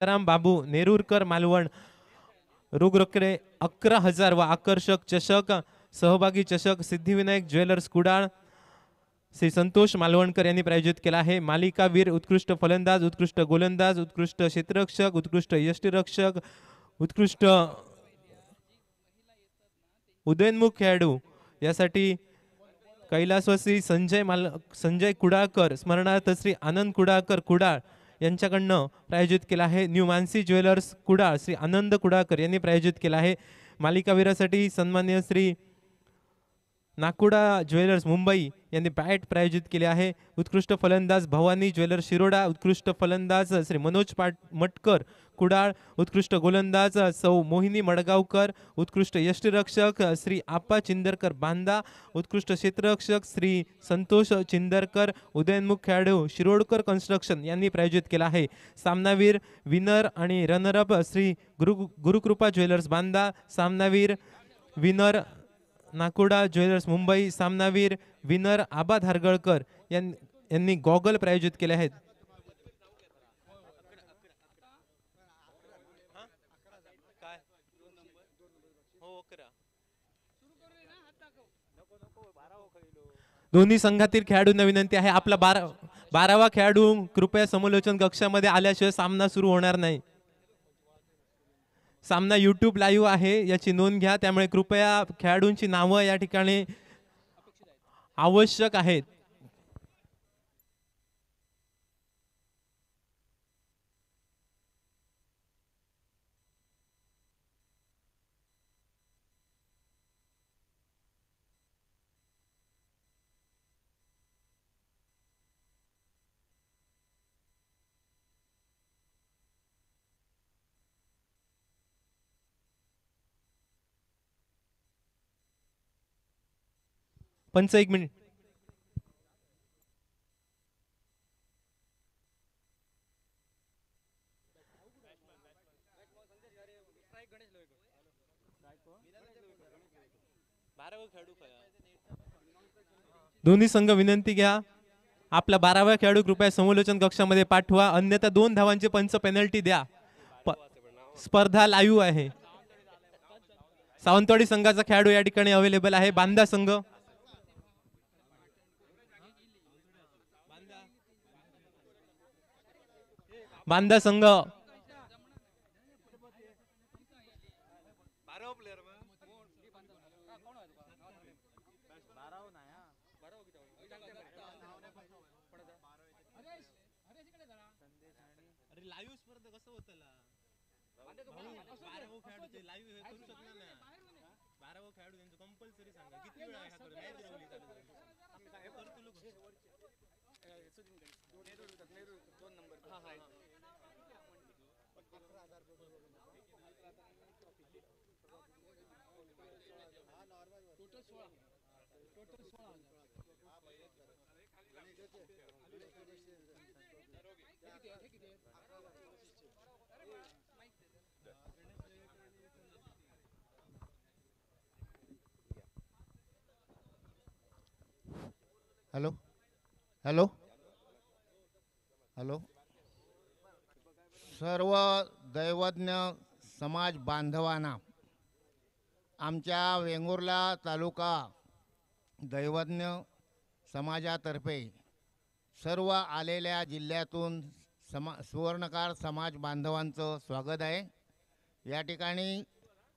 राम बाबू नेरुरकर मालवण रोगरकडे 11,000 व आकर्षक चषक सहभागी चषक सिद्धिविनायक ज्वेलर्स कुडाळ श्री संतोष मालवणकर यांनी प्रायोजित केला आहे। मालिकावीर उत्कृष्ट फलंदाज उत्कृष्ट गोलंदाज उत्कृष्ट क्षेत्ररक्षक उत्कृष्ट यष्टिरक्षक उत्कृष्ट उदयोन्मुख खेळाडू यासाठी कैलासवासी संजय कुडाळकर स्मरणार्थ श्री आनंद कुडाळकर कुडाळ यांच्याकडनं प्रायोजित केला आहे। न्यू मानसी ज्वेलर्स कुडाळ श्री आनंद कुडाळकर यांनी प्रायोजित केला आहे। मालिकावीरासाठी सन्माननीय श्री नाकुडा ज्वेलर्स मुंबई यांनी बॅट प्रायोजित केले आहे। उत्कृष्ट फलंदाज भवानी ज्वेलर्स शिरोडा उत्कृष्ट फलंदाज श्री मनोज मटकर कुडाळ उत्कृष्ट गोलंदाज सौ मोहिनी मडगावकर उत्कृष्ट यष्टिरक्षक श्री आपा चिंदरकर बांदा उत्कृष्ट क्षेत्ररक्षक श्री संतोष चिंदरकर उदयोन्मुख खेळाडू शिरोडकर कन्स्ट्रक्शन यांनी प्रायोजित केला आहे। सामनावीर विनर आणि रनरअप श्री गुरुकृपा ज्वेलर्स बांदा सामनावीर विनर नाकुडा ज्वेलर्स मुंबई सामनावीर विनर आबा धारगळकर यांनी गॉगल प्रायोजित केले आहेत। दोन्ही संघातील खेळाडूंना विनंती आहे आपला 12वा खेळाडू कृपया समालोचन कक्षामध्ये आल्याशिवाय सामना सुरू होणार नाही। सामना YouTube लाईव्ह आहे याची नोंद घ्या, त्यामुळे कृपया खेळाडूंची नावं या ठिकाणी आवश्यक आहेत। पंच 1 मिनिट। दोन्ही संघ विनंती घ्या आपला 12वा खेळाडू कृपया समालोचन कक्षामध्ये पाठवा, अन्यथा 2 धावांचे पंच पेनल्टी द्या। स्पर्धा लाईव्ह आहे। सावंतवाडी संघाचा खेळाडू या ठिकाणी अवेलेबल आहे। बांदा संघ बांदा संघ हॅलो हॅलो हॅलो सर्व दैवज्ञ समाज बांधवांना आमच्या वेंगुर्ला तालुका दैवज्ञ समाजातर्फे सर्व आलेल्या जिल्ह्यातून सुवर्णकार समाज बांधवांचं स्वागत आहे। या ठिकाणी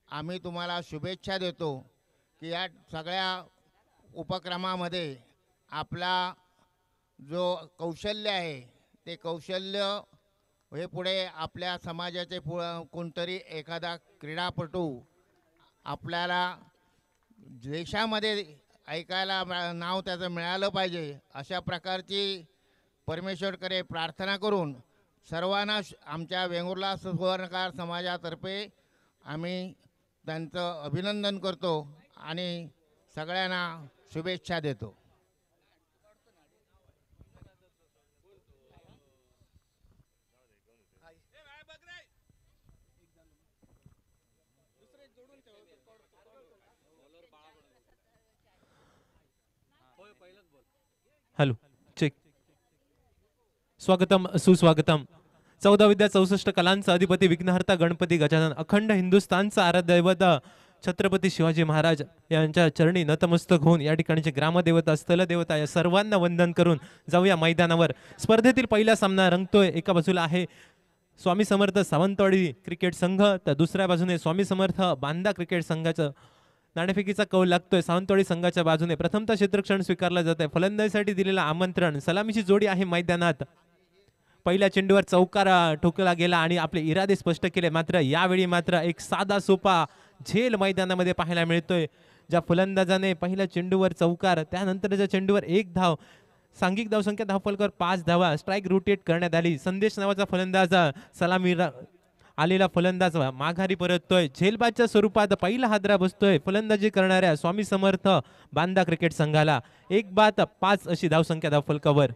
आम्ही तुम्हाला शुभेच्छा देतो की या सगळ्या उपक्रमामध्ये आपला जो कौशल्य आहे ते कौशल्य हे पुढे आपल्या समाजाचे कोणतरी एखादा क्रीडापटू आपल्याला देशामध्ये ऐकायला नाव त्याचं मिळालं पाहिजे, अशा प्रकारची परमेश्वरकडे प्रार्थना करून सर्वांना आमच्या वेंगुर्ला सुवर्णकार समाजातर्फे आम्ही त्यांचं अभिनंदन करतो आणि सगळ्यांना शुभेच्छा देतो। हेलो चेक स्वागतम सुस्वागतम 14 विद्या 64 कलांचा अधिपती विघ्नहर्ता गणपती गजानन अखंड हिंदुस्थानचा आराध्य दैवत छत्रपती शिवाजी महाराज यांच्या चरणी नतमस्तक होऊन या ठिकाणचे ग्रामदेवता स्थलदेवता या सर्वांना वंदन करून जाऊया मैदानावर। स्पर्धेतील पहिला सामना रंगतोय। एका बाजूला आहे स्वामी समर्थ सावंतवाडी क्रिकेट संघ, तर दुसऱ्या बाजूने स्वामी समर्थ बांदा क्रिकेट संघाचं नाणेफेकीचा कौल लागतोय। सावंतवाडी संघाच्या बाजूने प्रथमतः क्षेत्ररक्षण स्वीकारलं जात आहे। फलंदाजीसाठी दिलेलं आमंत्रण, सलामीची जोडी आहे मैदानात। पहिल्या चेंडूवर चौकारा ठोकला गेला आणि आपले इरादे स्पष्ट केले, मात्र यावेळी मात्र एक साधा सोपा झेल मैदानामध्ये पाहायला मिळतोय। ज्या फलंदाजाने पहिल्या चेंडूवर चौकार, त्यानंतरच्या चेंडूवर एक धाव, सांघिक धावसंख्या धावफलकावर 5 धावा, स्ट्राईक रोटेट करण्यात आली। संदेश नावाचा फलंदाज सलामी आलेला फलंदाज माघारी परततोय। झेलबाजच्या स्वरूपात पहिला हादरा बसतोय फलंदाजी करणाऱ्या स्वामी समर्थ बांदा क्रिकेट संघाला। 1-5 अशी धावसंख्या धावफलकावर।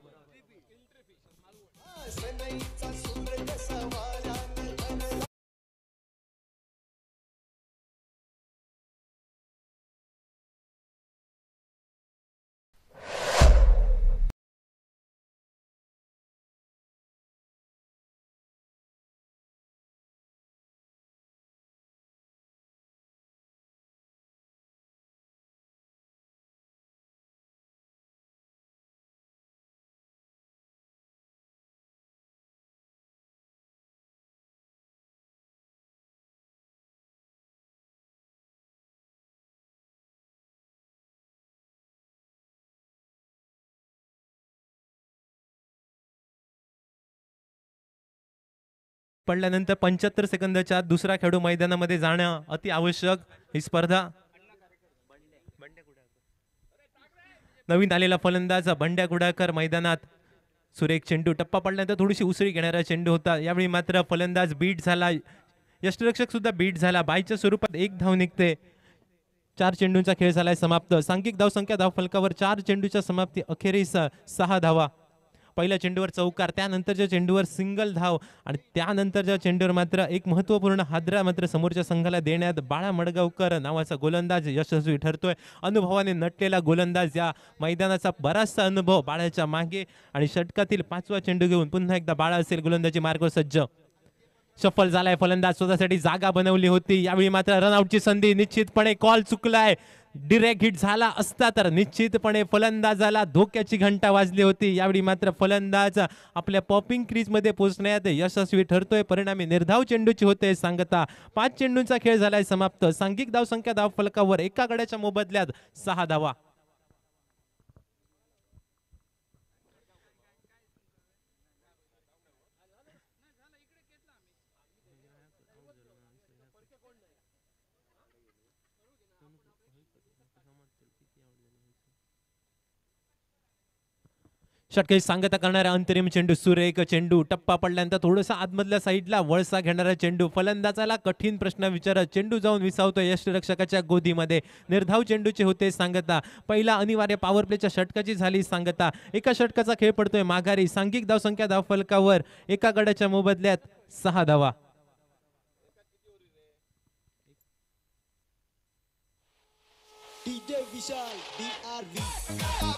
पडल्यानंतर 75 सेकंदाच्या दुसरा खेळाडू मैदानामध्ये जाणं अति आवश्यक। ही स्पर्धा नवीन आलेला फलंदाज बंड्या कुडाळकर मैदानात। सुरेख चेंडू, टप्पा पडल्यानंतर थोडीशी उसळी घेणारा चेंडू होता। यावेळी मात्र फलंदाज बीट झाला, यष्टिरक्षक सुद्धा बीट झाला। बायच्या स्वरूपात एक धाव निघते। 4 चेंडूंचा खेळ झालाय समाप्त। सांघिक धावसंख्या धावफलकावर 4 चेंडूच्या समाप्ती अखेरीस 6 धावा। पहिल्या चेंडूवर चौकार, त्यानंतरच्या चेंडूवर सिंगल धाव आणि त्यानंतरच्या चेंडूवर मात्र एक महत्त्वपूर्ण हादरा मात्र समोरच्या संघाला देण्यात बाळा मडगावकर नावाचा गोलंदाज यशस्वी ठरतोय। अनुभवाने नटलेला गोलंदाज, या मैदानाचा बराचसा अनुभव बाळाच्या मागे, आणि षटकातील 5वा चेंडू घेऊन पुन्हा एकदा बाळा असेल गोलंदाजी मार्ग सज्ज। सफल झालाय फलंदाज, स्वतःसाठी जागा बनवली होती। यावेळी मात्र रनआउटची संधी, निश्चितपणे कॉल चुकलाय। डिरेक्ट हिट झाला असता तर निश्चितपणे फलंदाजाला धोक्याची घंटा वाजली होती। यावेळी मात्र फलंदाज आपल्या पॉपिंग क्रीज मध्ये पोहोचण्यात यशस्वी ठरतोय। परिणामी निर्धाव चेंडूची होते सांगता। 5 चेंडूंचा खेळ झालाय समाप्त। सांघिक धावसंख्या धावफलकावर एका गड्याच्या मोबदल्यात 6 धावा। षटकाची सांगता करणारा अंतरिम चेंडू, सुरेख चेंडू, टप्पा पडल्यानंतर थोडासा आतमधल्या साईडला वळसा घेणारा चेंडू, फलंदाजाला कठीण प्रश्न विचारत चेंडू जाऊन विसावतो यष्टिरक्षकाच्या गोदीमध्ये। निर्धाव चेंडूची होते सांगता। पहिला अनिवार्य पॉवर प्लेच्या षटकाची झाली सांगता। एका षटकाचा खेळ पडतोय माघारी। सांघिक धावसंख्या धावफलकावर एका गड्याच्या मोबदल्यात 6 धावा। DJ Vishal DRV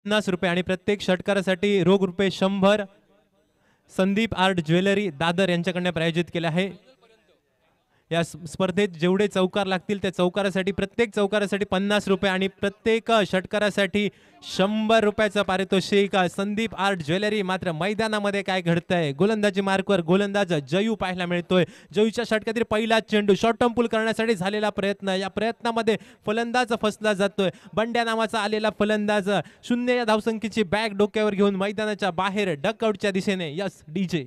₹50 आणि प्रत्येक षटकारासाठी रोख रुपये 100 संदीप आर्ट ज्वेलरी दादर यांच्याकडून प्रायोजित केले आहे। या स्पर्धेत जेवढे चौकार लागतील त्या चौकारासाठी प्रत्येक चौकारासाठी ₹50 आणि प्रत्येक षटकारासाठी ₹100 पारितोषिक। Sandeep art jewellery. मात्र मैदानामध्ये काय घडतंय, गोलंदाजी मार्कवर गोलंदाज जयू पाहायला मिळतोय। जयूच्या षटकातील पहिला चेंडू शॉर्ट टर्म पूल करण्यासाठी झालेला प्रयत्न, या प्रयत्नामध्ये फलंदाज फसला जातोय। बंड्या नावाचा आलेला फलंदाज 0 या धावसंख्येची बॅग डोक्यावर घेऊन मैदानाच्या बाहेर डकआउटच्या दिशेने। यस डीजे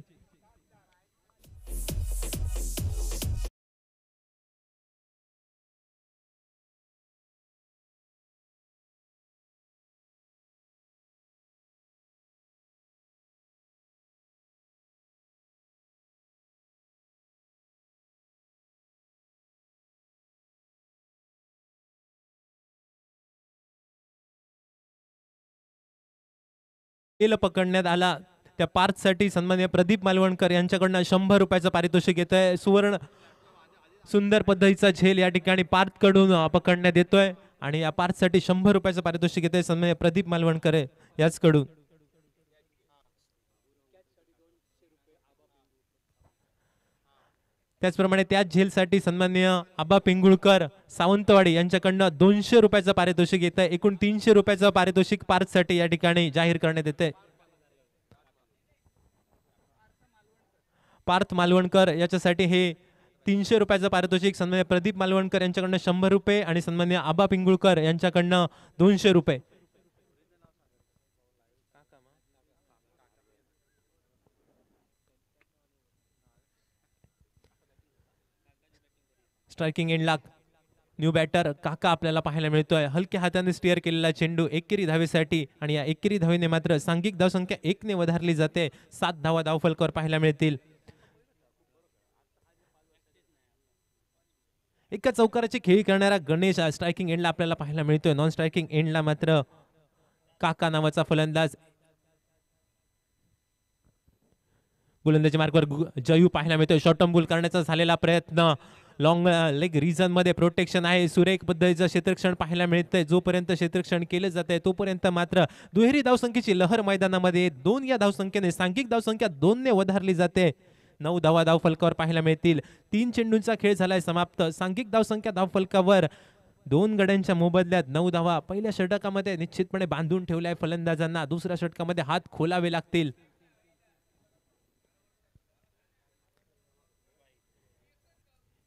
झेल पकडण्यात आला त्या पार्थसाठी सन्माननीय प्रदीप मालवणकर यांच्याकडनं 100 रुपयाचं पारितोषिक येतंय. सुवर्ण सुंदर पद्धतीचा झेल या ठिकाणी पार्थकडून पकडण्यात येतोय आणि या पार्थसाठी 100 रुपयाचं पारितोषिक येतंय सन्माननीय प्रदीप मालवणकर याचकडून. त्याचप्रमाणे त्याच झेलसाठी सन्माननीय आबा पिंगुळकर सावंतवाडी यांच्याकडनं 200 रुपयाचं पारितोषिक येत आहे. एकूण 300 रुपयाचं पारितोषिक पार्थसाठी या ठिकाणी जाहीर करण्यात येते. पार्थ मालवणकर याच्यासाठी हे 300 रुपयाचं पारितोषिक सन्माननीय प्रदीप मालवणकर यांच्याकडनं 100 रुपये आणि सन्माननीय आबा पिंगुळकर यांच्याकडनं 200 रुपये. स्ट्रायकिंग एंडला न्यू बॅटर काका आपल्याला पाहायला मिळतोय. हलक्या हाताने स्टीअर केलेला चेंडू एकेरी धावेसाठी आणि या एकेरी धावेने मात्र सांघिक धावसंख्या 1 ने वधारली जाते. 7 धावा धावफलकावर पाहायला मिळतील. एका चौकाराची खेळी करणारा गणेश स्ट्रायकिंग एंडला आपल्याला पाहायला मिळतोय. नॉन स्ट्रायकिंग एंडला मात्र काका नावाचा फलंदाज. गोलंदाजी मार्गावर जयू पाहायला मिळतोय. शॉर्ट टर्म बॉल करण्याचा झालेला प्रयत्न. लॉंग लेग रिजन मध्ये प्रोटेक्शन आहे. सुरेख पद्धतीचं क्षेत्ररक्षण पाहायला मिळतंय. जोपर्यंत क्षेत्ररक्षण केलं जातंय तोपर्यंत मात्र दुहेरी धावसंख्येची लहर मैदानामध्ये 2 या धावसंख्येने सांघिक धावसंख्या 2 ने वधारली जाते. 9 धावा धावफलकावर पाहायला मिळतील. 3 चेंडूंचा खेळ झालाय समाप्त. सांघिक धावसंख्या धावफलकावर 2 गड्यांच्या मोबदल्यात 9 धावा. पहिल्या षटकामध्ये निश्चितपणे बांधून ठेवलाय फलंदाजांना. दुसऱ्या षटकामध्ये हात खोलावे लागतील.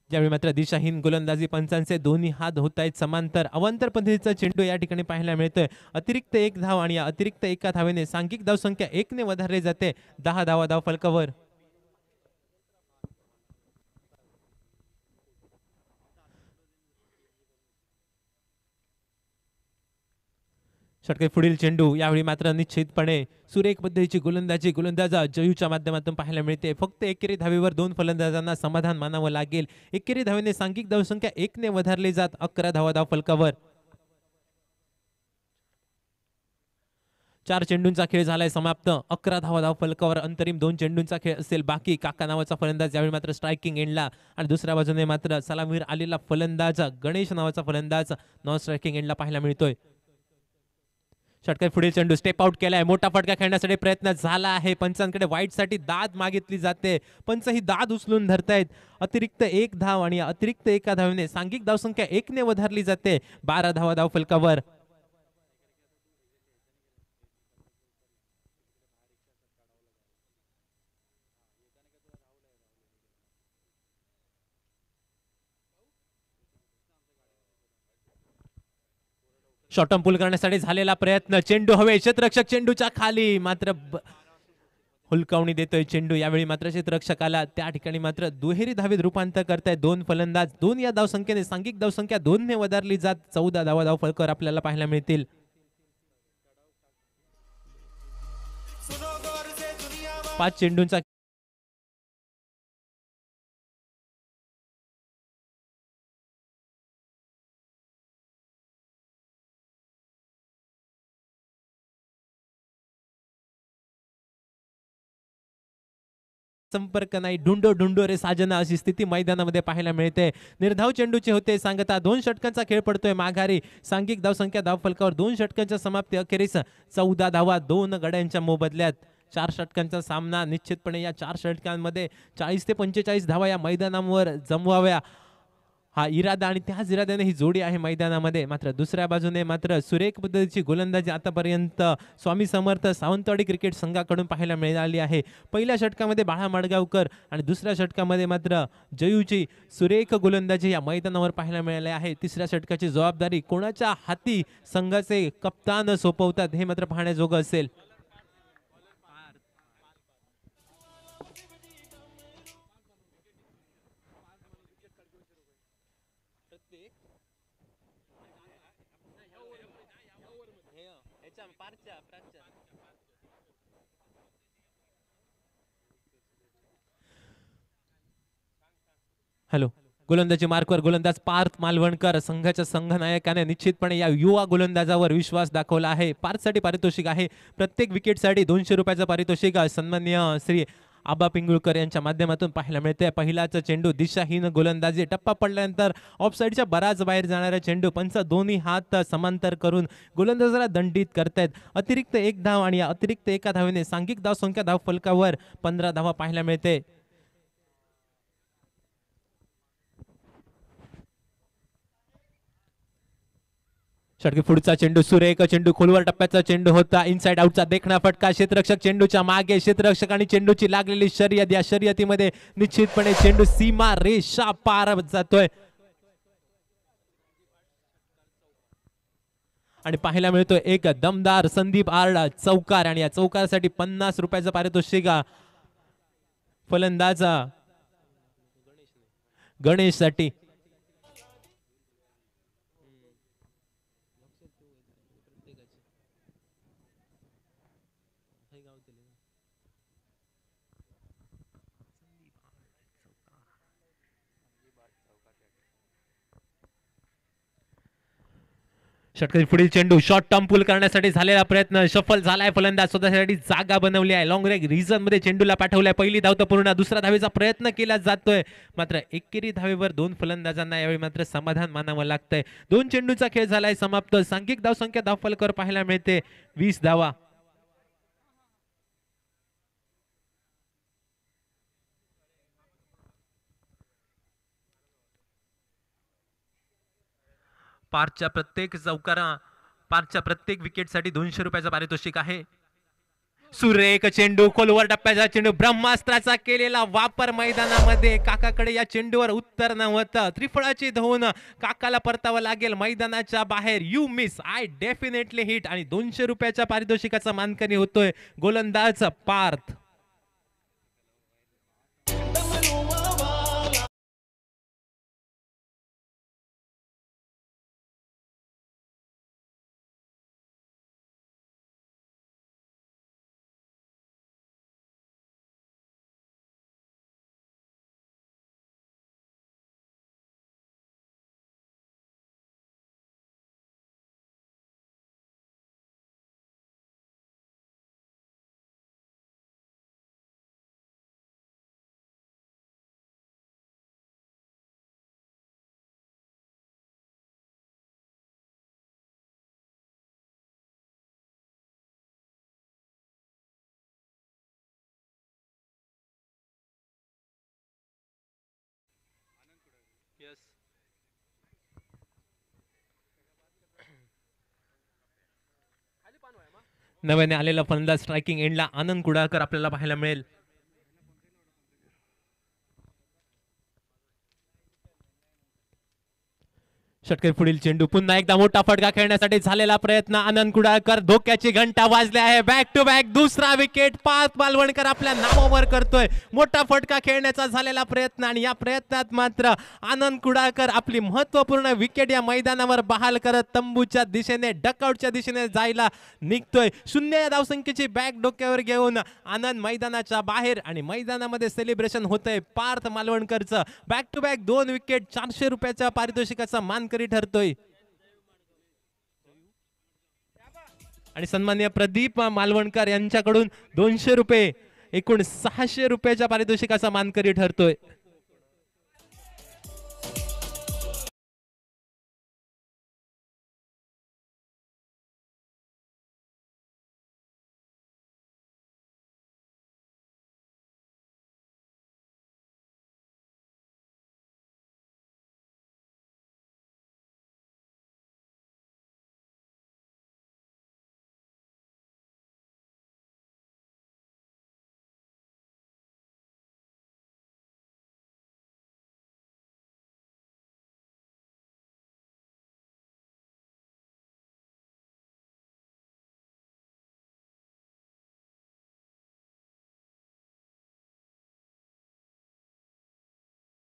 ज्यावेळी मात्र दिशाहीन गोलंदाजी पंचांचे दोन्ही हात होत आहेत समांतर. अवांतर पद्धतीचा चेंडू या ठिकाणी पाहायला मिळतोय. अतिरिक्त 1 धाव आणि या अतिरिक्त 1 धावेने सांघिक धावसंख्या 1 ने वधारली जाते. 10 धावा धावफलकावर. षटके पुढील चेंडू यावेळी मात्र निश्चितपणे सुरेख पद्धतीची गोलंदाजी गोलंदाज जयूच्या माध्यमातून पाहायला मिळते. फक्त एकेरी धावेवर 2 फलंदाजांना समाधान मानावं लागेल. एकेरी धावेने सांघिक धावसंख्या 1 ने वधारली जात. 11 धावा धावफलकावर. 4 चेंडूंचा खेळ झालाय समाप्त. 11 धावा धावफलकावर. अंतरिम 2 चेंडूंचा खेळ असेल बाकी. काका नावाचा फलंदाज यावेळी मात्र स्ट्रायकिंग एंडला आणि दुसऱ्या बाजूने मात्र सलामीवर आलेला फलंदाज गणेश नावाचा फलंदाज नॉन स्ट्रायकिंग एंडला पाहायला मिळतोय. षटकार पुढील चेंडू स्टेप आउट केलाय. मोठा फटका खेळण्यासाठी प्रयत्न झाला आहे. पंचांकडे वाईट साठी दाद मागितली जाते. पंच ही दाद उचलून धरतायत. अतिरिक्त 1 धाव आणि अतिरिक्त 1 धावेने सांघिक धावसंख्या 1 ने वधारली जाते. 12 धावा धावफलकावर. शॉर्ट टर्म पुल करण्यासाठी झालेला प्रयत्न. चेंडू हवे. क्षेत्ररक्षक चेंडूच्या खाली मात्र हुलकावणी देतोय चेंडू. यावेळी मात्र क्षेत्ररक्षकाला त्या ठिकाणी मात्र दुहेरी धावेत रूपांतर करताय 2 फलंदाज. 2 या धावसंख्येने सांघिक धावसंख्या 2 ने वधारली जात. 14 धावा धावफलकावर आपल्याला पाहायला मिळतील. 5 चेंडूंचा संपर्क नाही. ढुंडो ढुंडो रे साजना अशी स्थिती मैदानामध्ये पाहायला मिळते. निर्धाव चेंडूचे होते सांगता. 2 षटकांचा खेळ पडतोय माघारी. सांघिक धावसंख्या धावफलकावर 2 षटकांच्या समाप्ती अखेरीस 14 धावा 2 गड्यांच्या मोबदल्यात. 4 षटकांचा सामना. निश्चितपणे या 4 षटकांमध्ये 40 ते 45 धावा या मैदानावर जमवाव्या हा इरादा आणि त्याच इराद्याने ही जोडी आहे मैदानामध्ये. मात्र दुसऱ्या बाजूने मात्र सुरेख पद्धतीची गोलंदाजी आतापर्यंत स्वामी समर्थ सावंतवाडी क्रिकेट संघाकडून पाहायला मिळाली आहे. पहिल्या षटकामध्ये बाळा माडगावकर आणि दुसऱ्या षटकामध्ये मात्र जयूची सुरेख गोलंदाजी या मैदानावर पाहायला मिळाली आहे. तिसऱ्या षटकाची जबाबदारी कोणाच्या हाती संघाचे कप्तान सोपवतात हे मात्र पाहण्याजोगं असेल. हॅलो गोलंदाजी मार्कवर गोलंदाज पार्थ मालवणकर. संघाच्या संघनायकाने निश्चितपणे या युवा गोलंदाजावर विश्वास दाखवला आहे. पार्थसाठी पारितोषिक आहे प्रत्येक विकेटसाठी 200 रुपयाचं पारितोषिक सन्माननीय श्री आबा पिंगुळकर यांच्या माध्यमातून पाहायला मिळते. पहिलाच चेंडू दिशाहीन गोलंदाजी. टप्पा पडल्यानंतर ऑफसाईडच्या बराच बाहेर जाणारा चेंडू. पंच दोन्ही हात समांतर करून गोलंदाजाला दंडित करतायत. अतिरिक्त एक धाव आणि या अतिरिक्त एका धावेने सांघिक धाव संख्या धाव फलकावर 15 धावा पाहायला मिळते. षटके पुढचा चेंडू सुरेख चेंडू खोलवर टप्प्याचा चेंडू होता. इनसाइड आउटचा देखणा फटका. क्षेत्ररक्षक चेंडूच्या मागे. क्षेत्ररक्षक आणि चेंडूची लागलेली शर्यत. या शर्यतीमध्ये निश्चितपणे चेंडू सीमा रेषा पार जातोय आणि पाहायला मिळतोय एक दमदार संदीप आर्ड चौकार आणि या चौकारासाठी 50 रुपयाचं पारितोषिक फलंदाज गणेश साठी. षटकातील पुढील चेंडू शॉर्ट टर्म पुल करण्यासाठी झालेला प्रयत्न सफल झालाय. फलंदाज स्वतःसाठी जागा बनवली आहे. लॉंग रेग रिझन मध्ये चेंडूला पाठवलाय. पहिली धाव तर पूर्ण. दुसरा धावेचा प्रयत्न केला जातोय मात्र एकेरी धावेवर 2 फलंदाजांना यावेळी मात्र समाधान मानावं लागतंय. 2 चेंडूचा खेळ झालाय समाप्त. सांघिक धाव संख्या धाव फलकावर पाहायला मिळते 20 धावा. पार्कच्या प्रत्येक विकेटसाठी 200 रुपयाचं पारितोषिक आहे. सुरेख चेंडू खोलवर टप्प्याचा चेंडू. ब्रह्मास्त्राचा केलेला वापर मैदानामध्ये. काकाकडे या चेंडूवर उत्तर नव्हतं. त्रिफळाची धुवून काकाला परतावं लागेल मैदानाच्या बाहेर. You miss I definitely hit आणि 200 रुपयाच्या पारितोषिकाचा मानकरी होतोय गोलंदाज पार्थ. नव्याने आलेला फलंदाज स्ट्रायकिंग एंडला आनंद कुडाळकर आपल्याला पाहायला मिळेल. षटके पुढील चेंडू. पुन्हा एकदा मोठा फटका खेळण्यासाठी झालेला प्रयत्न. आनंद कुडाळकर. धोक्याची घंटा वाजली आहे. बॅक टू बॅक दुसरा विकेट पार्थ मालवणकर आपल्या नावावर करतोय. मोठा फटका खेळण्याचा झालेला प्रयत्न आणि या प्रयत्नात मात्र आनंद कुडाळकर आपली महत्वपूर्ण विकेट या मैदानावर बहाल करत तंबूच्या दिशेने डकआउटच्या दिशेने जायला निघतोय. 0 या धावसंख्येची बॅग डोक्यावर घेऊन आनंद मैदानाच्या बाहेर आणि मैदानामध्ये सेलिब्रेशन होतंय पार्थ मालवणकरचं. बॅक टू बॅक 2 विकेट 400 रुपयाच्या पारितोषिकाचा मानकरी ठरतोय आणि सन्माननीय प्रदीप मालवणकर यांच्याकडून 200 रुपये एकूण 600 रुपयाच्या पारितोषिकाचा मानकरी ठरतोय.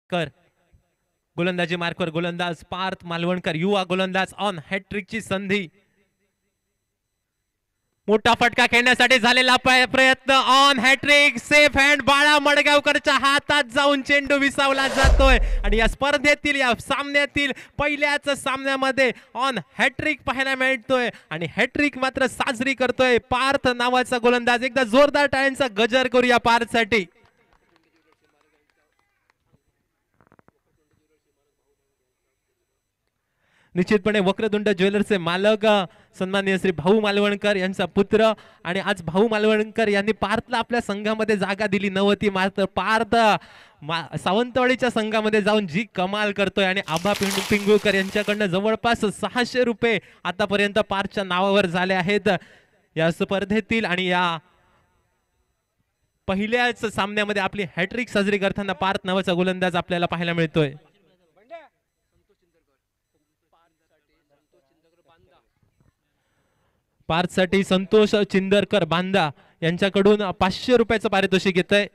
कर गोलंदाजी मार्कवर गोलंदाज पार्थ मालवणकर. युवा गोलंदाज ऑन हॅट्रिकची संधी. मोठा फटका खेळण्यासाठी झालेला प्रयत्न ऑन हॅट्रिक सेफ हँड बाळा मडगावकरच्या हातात जाऊन चेंडू विसावला जातोय आणि या स्पर्धेतील या सामन्यातील पहिल्याच सामन्यामध्ये ऑन हॅट्रिक पाहायला मिळतोय आणि हॅट्रिक मात्र साजरी करतोय पार्थ नावाचा गोलंदाज. एकदा जोरदार टाळ्यांचा गजर करूया पार्थसाठी. निश्चितपणे वक्रतुंड ज्वेलर्सचे मालक सन्माननीय श्री भाऊ मालवणकर यांचा पुत्र आणि आज भाऊ मालवणकर यांनी पार्थला आपल्या संघामध्ये जागा दिली नव्हती मात्र पार्थ सावंतवाडीच्या संघामध्ये जाऊन जी कमाल करतोय आणि आभा पिंगुळकर यांच्याकडनं जवळपास 600 रुपये आतापर्यंत पार्थच्या नावावर झाले आहेत या स्पर्धेतील. आणि या पहिल्याच सामन्यामध्ये आपली हॅट्रिक साजरी करताना पार्थ नावाचा गोलंदाज आपल्याला पाहायला मिळतोय. पार्थसाठी संतोष चिंदरकर बांदा यांच्याकडून 500 रुपयाचं पारितोषिक घेत आहे.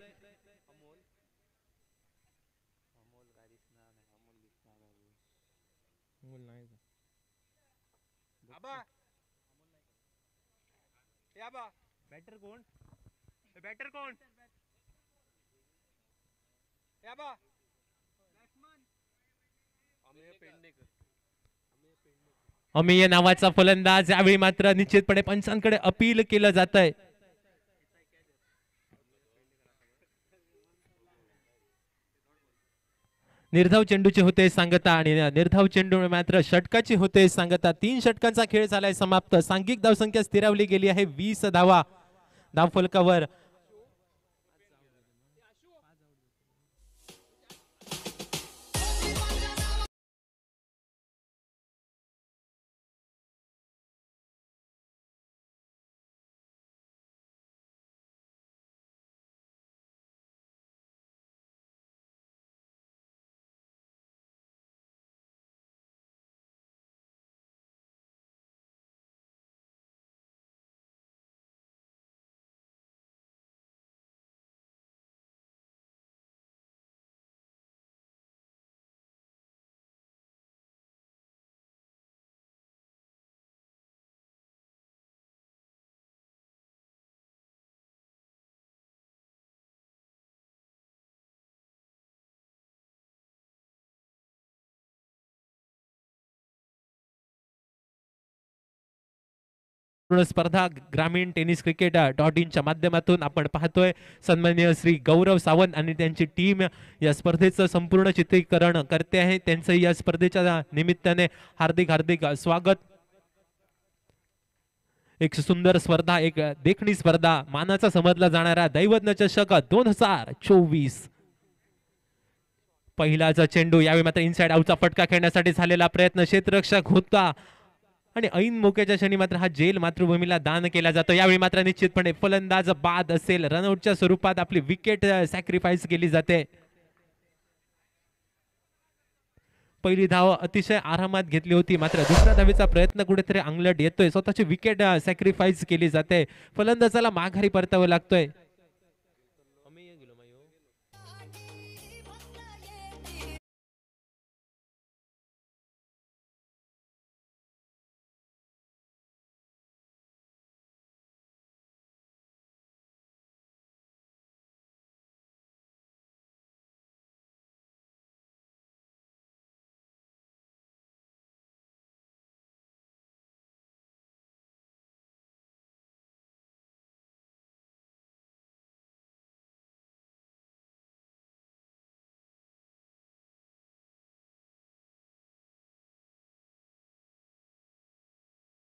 बॅटर कोण अमेय नावाचा फलंदाज. यावेळी मात्र निश्चितपणे पंचांकडे अपील केलं जात आहे. निर्धाव चेंडूची होते सांगता आणि निर्धाव चेंडू मात्र षटकाची होते सांगता. 3 षटकांचा खेळ झालाय समाप्त. सांघिक धावसंख्या स्थिरावली गेली आहे 20 धावा धावफलकावर. स्पर्धा ग्रामीण टेनिस क्रिकेट .in माध्यमातून आपण पाहतोय. सन्माननीय श्री गौरव सावंत आणि त्यांची टीम या स्पर्धेचं संपूर्ण चित्रीकरण करते आहे. त्यांचं या स्पर्धेच्या निमित्ताने हार्दिक हार्दिक स्वागत. एक सुंदर स्पर्धा, एक देखणी स्पर्धा, मानाचा समजला जाणारा दैवज्ञ चषक 2024. पहिलाच चेंडू. यावेळी मात्र इनसाइड आउटचा फटका खेळण्यासाठी झालेला प्रयत्न क्षेत्ररक्षक होता आणि ऐन मोक्याच्या क्षणी मात्र हा जेल मातृभूमीला दान केला जातो. यावेळी मात्र निश्चितपणे फलंदाज बाद असेल. रनआउटच्या स्वरूपात आपली विकेट सॅक्रिफाईस केली जाते. पहिली धाव अतिशय आरामात घेतली होती मात्र दुसऱ्या धावेचा प्रयत्न कुठेतरी अंगलट येतोय. स्वतःची विकेट सॅक्रिफाईस केली जाते. फलंदाजाला माघारी परतावं लागतोय.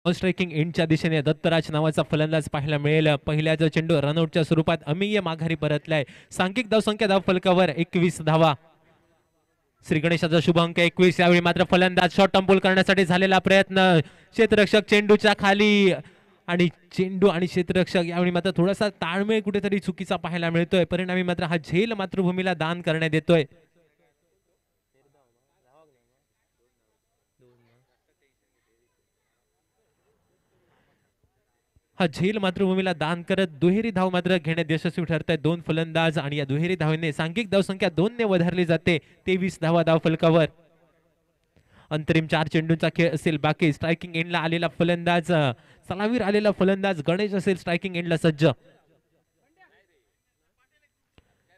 स्ट्रायकिंग एंडच्या दिशेने दत्तराज नावाचा फलंदाज पाहायला मिळेल. पहिल्याचा चेंडू रनआउटच्या स्वरूपात अमेय माघारी परतलाय. सांघिक धावसंख्या धावफलकावर 21 धावा. श्री गणेशाचा शुभ अंक 21. यावेळी मात्र फलंदाज शॉर्ट टर्म बॉल करण्यासाठी झालेला प्रयत्न. क्षेत्ररक्षक चेंडूच्या खाली आणि चेंडू आणि क्षेत्ररक्षक यावेळी मात्र थोडासा ताळमेळ कुठेतरी चुकीचा पाहायला मिळतोय. परिणामी मात्र हा झेल मातृभूमीला दान करण्यात येतोय. हा झेल मातृभूमीला दान करत दुहेरी धाव मात्र घेण्यात यशस्वी ठरत आहेत 2 फलंदाज आणि या दुहेरी धावेने सांघिक धावसंख्या 2 ने वधारली जाते. 23 धावा धावफलकावर. अंतरिम 4 चेंडूंचा खेळ असेल बाकी. स्ट्रायकिंग एंडला आलेला फलंदाज सलामीर आलेला फलंदाज गणेश असेल स्ट्रायकिंग एंडला सज्ज.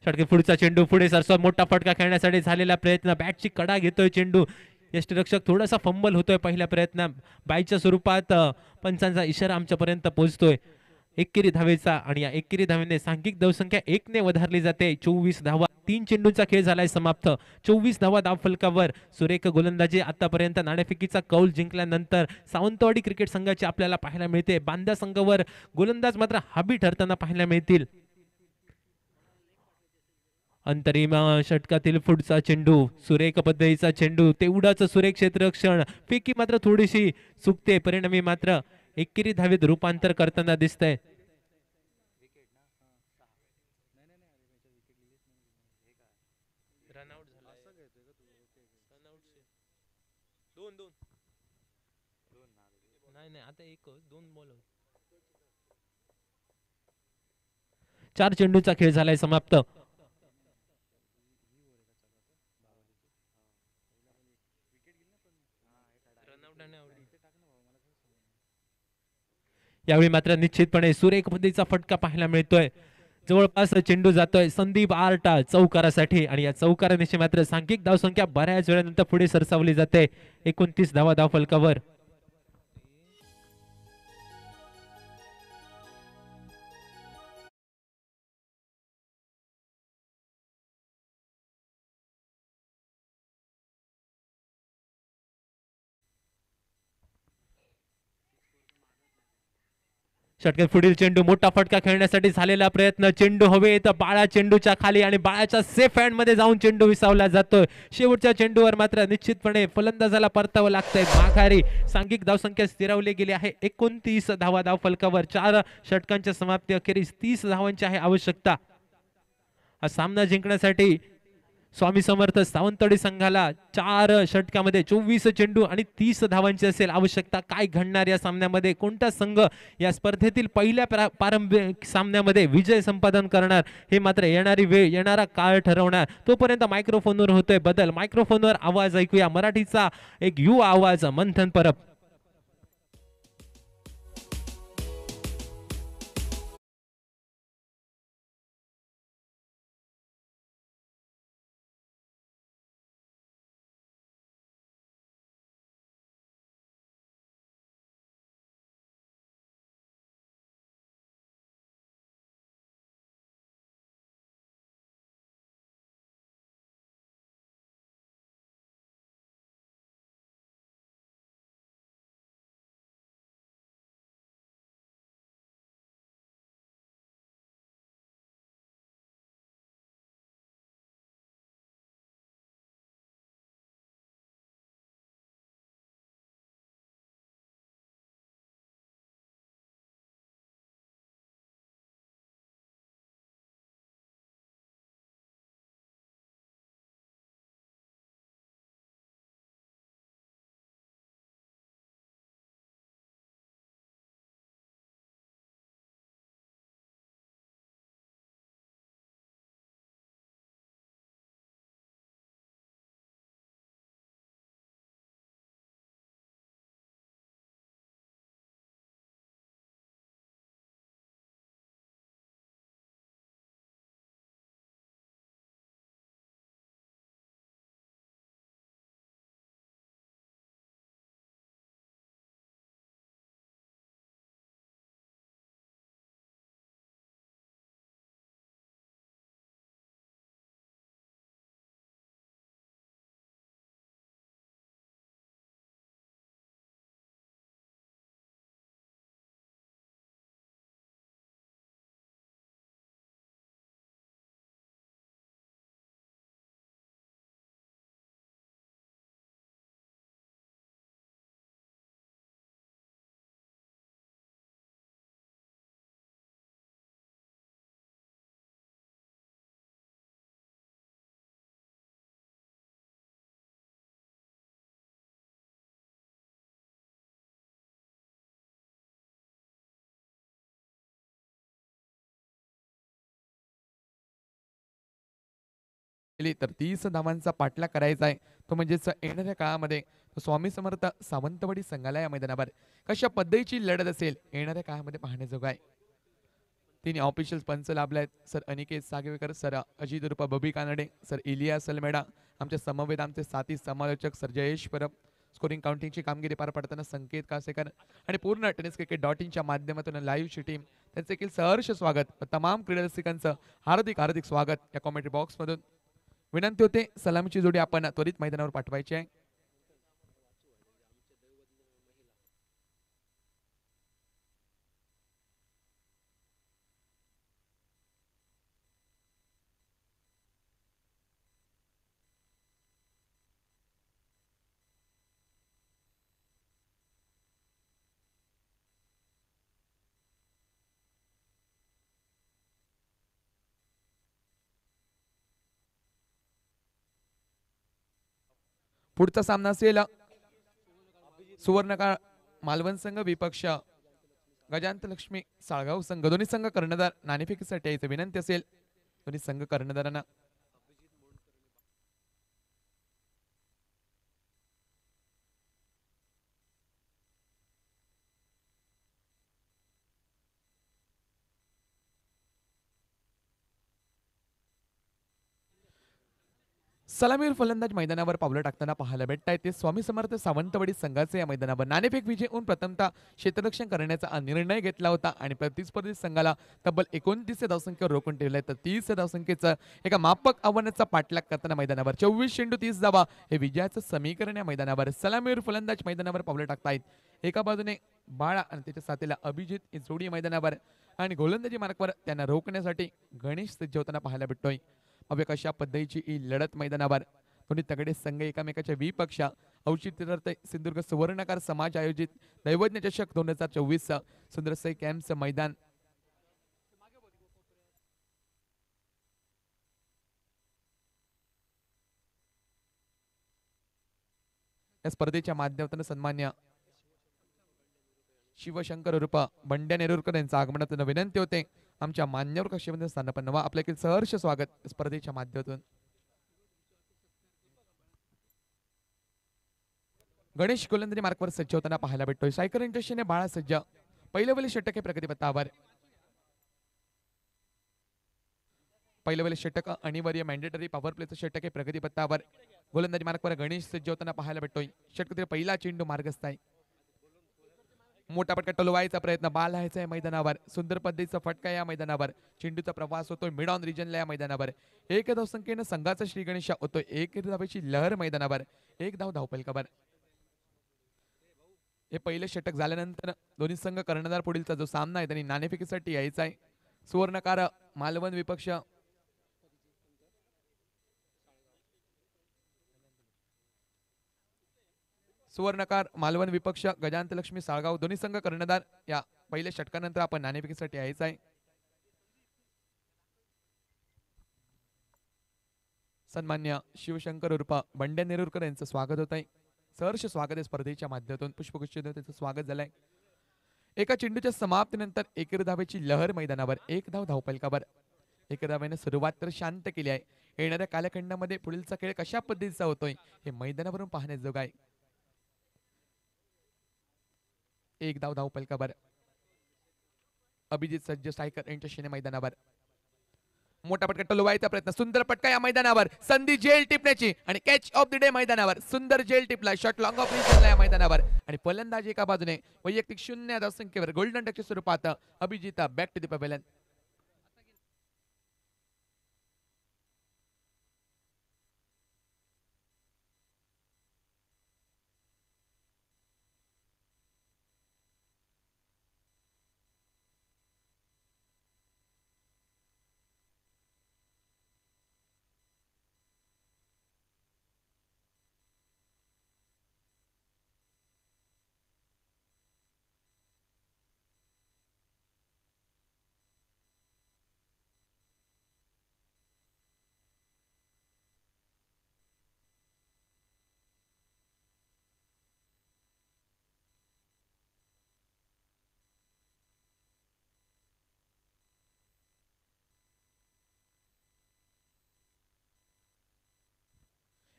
षटके पुढचा चेंडू पुढे सरसो, मोठा फटका खेळण्यासाठी झालेला प्रयत्न, बॅटची कडा घेतोय चेंडू. यष्टीरक्षक थोडासा फंबल होतोय पहिल्या प्रयत्न, बाईच्या स्वरूपात पंचांचा इशारा आमच्यापर्यंत पोहोचतोय. एकेरी धावेचा आणि या एकेरी धावेने सांघिक धावसंख्या 1 ने वधारली जाते. 24 धावा, 3 चेंडूंचा खेळ झालाय समाप्त. 24 धावा धाव फलकावर. सुरेख गोलंदाजी आतापर्यंत नाणेफेकीचा कौल जिंकल्यानंतर सावंतवाडी क्रिकेट संघाची आपल्याला पाहायला मिळते. बांदा संघावर गोलंदाज मात्र हाबी ठरताना पाहायला मिळतील. अंतरिम षटकातील पुढचा चेंडू, सुरेख पद्धतीचा चेंडू, तेवढाच सुरेख क्षेत्ररक्षण, फेकी मात्र थोडीशी चुकते, परिणामी मात्र एकेरी धावेत रूपांतर करताना दिसतंय. चार चेंडूचा खेळ झालाय समाप्त. यावेळी मात्र निश्चितपणे सुरेख पद्धतीचा फटका पाहायला मिळतोय. जवळपास चेंडू जातोय संदीप आर्टा चौकारासाठी आणि या चौकारानिशी मात्र सांघिक धावसंख्या बऱ्याच वेळानंतर पुढे सरसावली जाते. 29 धावा धाव फलकावर. षटकात पुढील चेंडू, मोठा फटका खेळण्यासाठी झालेला प्रयत्न, चेंडू हवेत, बाळा चेंडूच्या खाली आणि बाळाच्या सेफ हँड मध्ये जाऊन चेंडू विसावला जातोय. शेवटच्या चेंडूवर मात्र निश्चितपणे फलंदाजाला परतावं लागतंय माघारी. सांघिक धावसंख्या स्थिरावली गेली आहे. 29 धावा धाव फलकावर. 4 षटकांच्या समाप्ती अखेरीस 30 धावांची आहे आवश्यकता. हा सामना जिंकण्यासाठी स्वामी समर्थ सावंतवाडी संघाला 4 षटकामध्ये 24 चेंडू आणि 30 धावांची असेल आवश्यकता. काय घडणार या सामन्यामध्ये, कोणता संघ या स्पर्धेतील पहिल्या प्रारंभिक सामन्यामध्ये विजय संपादन करणार, हे मात्र येणारी वेळ, येणारा काळ ठरवणार. तोपर्यंत मायक्रोफोनवर होतोय बदल. मायक्रोफोनवर आवाज ऐकूया, मराठीचा एक युवा आवाज, मंथन परब. तर 30 धावांचा पाठलाग करायचा आहे. तो म्हणजेच येणाऱ्या काळामध्ये स्वामी समर्थ सावंतवाडी संघाला या मैदानावर कशा पद्धतीची लढत असेल येणाऱ्या काळामध्ये पाहण्याजोग आहे. तिने ऑफिशियल पंच लाभले आहेत सर अनिकेत सागवेकर, सर अजित रुपा बबी कानडे, सर इलिया सलमेडा, आमच्या समवेत आमचे साथी समालोचक सर जयेश परब, स्कोरिंग काउंटिंगची कामगिरी पार पडताना संकेत कासेकर आणि पूर्ण टेनिस क्रिकेट .inच्या माध्यमातून लाईव्हची टीम त्यांचे देखील सहर्ष स्वागत व तमाम क्रीडा रसिकांचं हार्दिक हार्दिक स्वागत या कॉमेंट्री बॉक्समधून. विनंती होते सलामीची जोडी आपण त्वरित मैदानावर पाठवायची आहे. पुढचा सामना असेल सुवर्णकाळ मालवण संघ विपक्ष गजांत लक्ष्मी साळगाव संघ. दोन्ही संघ कर्णधार नाणेफेकीसाठी यायचं विनंती असेल दोन्ही संघ कर्णधारांना. सलामीवर फलंदाज मैदानावर पावलं टाकताना पाहायला भेटताय ते स्वामी समर्थ सावंतवाडी संघाचे या मैदानावर नाणेफेक विजय होऊन प्रथमतः क्षेत्ररक्षण करण्याचा निर्णय घेतला होता आणि प्रतिस्पर्धी संघाला तब्बल 29 धावसंख्येवर रोखून ठेवलाय. तर 30 धावसंख्येचं एका मापक आव्हानाचा पाठलाग करताना मैदानावर 24 चेंडू 30 धावा हे विजयाचं समीकरण या मैदानावर. सलामीवर फलंदाज मैदानावर पावलं टाकतायत. एका बाजूने बाळा आणि त्याच्या साथीला अभिजित ही जोडी मैदानावर आणि गोलंदाजी मार्कवर त्यांना रोखण्यासाठी गणेश सज्ज होताना पाहायला भेटतोय. अभ्या कशा पद्धतीची ही लढत मैदानावर दोन्ही तगडे संघ एकामेकाच्या विपक्ष औचित्यार्थ सिंधुदुर्ग सुवर्णकार समाज आयोजित दैवज्ञ चषक 2024 सुंदरसई कॅम्पचं मैदान. या स्पर्धेच्या माध्यमातून सन्मान्य शिवशंकर रूपा बंड्या नेरुरकर यांचं आगमनातून विनंती होते आमच्या मान्यवर कक्षेमध्ये स्थानापन्न व्हा. आपल्याकडे सहर्ष स्वागत स्पर्धेच्या माध्यमातून. गणेश गोलंदाजी मार्कवर सज्ज होताना पाहायला भेटतोय. सायकर इंटरेस्टने बाळा सज्ज. पहिलं वेळी षटक हे प्रगतीपथावर. पहिलं वेळी षटक अनिवार्य मॅन्डेटरी पॉवर प्लेचं षटक हे प्रगतीपथावर. गोलंदाजी मार्कवर गणेश सज्ज होताना पाहायला भेटतोय. षटकातील पहिला चेंडू मार्गस्थ आहे. मोठा फटका टोलवायचा प्रयत्न बाल आहे या मैदानावर. सुंदर पद्धतीचा फटका या मैदानावर. चेंडूचा प्रवास होतोय मिड ऑन रिजनला या मैदानावर. एक धाव संख्येनं संघाचा श्री गणेश होतोय. एक धावेची लहर मैदानावर. एक धाव धावपलकावर. हे पहिले षटक झाल्यानंतर दोन्ही संघ कर्णधार पुढीलचा जो सामना आहे त्यांनी नाणेफेकीसाठी यायचा आहे. सुवर्णकार मालवण विपक्ष सुवर्णकार मालवण विपक्ष गजांत लक्ष्मी साळगाव दोन्ही संघ कर्णधार या पहिल्या षटकानंतर आपण नाणेफेकीसाठी यायचं आहे. सन्मान्य शिवशंकर उर्फ बंड्या नेरुरकर यांचं स्वागत होत आहे. सहर्ष स्वागत आहे स्पर्धेच्या माध्यमातून. पुष्पगुच्छ त्यांचं स्वागत झालंय. एका चेंडूच्या समाप्तीनंतर एकेरी धावेची लहर मैदानावर. एक धाव धावपलकावर. एका धावेने सुरुवात तर शांत केली आहे. येणाऱ्या कालखंडामध्ये पुढीलचा खेळ कशा पद्धतीचा होतोय हे मैदानावरून पाहण्याजोग आहे. एक धाव धावपलकावर. अभिजित सज्ज सायकर यांच्या मैदानावर. मोठा पटका टोलवायचा प्रयत्न. सुंदर पटका या मैदानावर. संधी जेल टिपण्याची आणि कॅच ऑफ द डे मैदानावर. सुंदर जेल टिपला. शॉट लॉंग ऑफ रिजनला या मैदानावर आणि फलंदाजी एका बाजूने वैयक्तिक 0 धावसंख्येवर गोल्डन डकच्या स्वरूपात Abhijit back to the pavilion.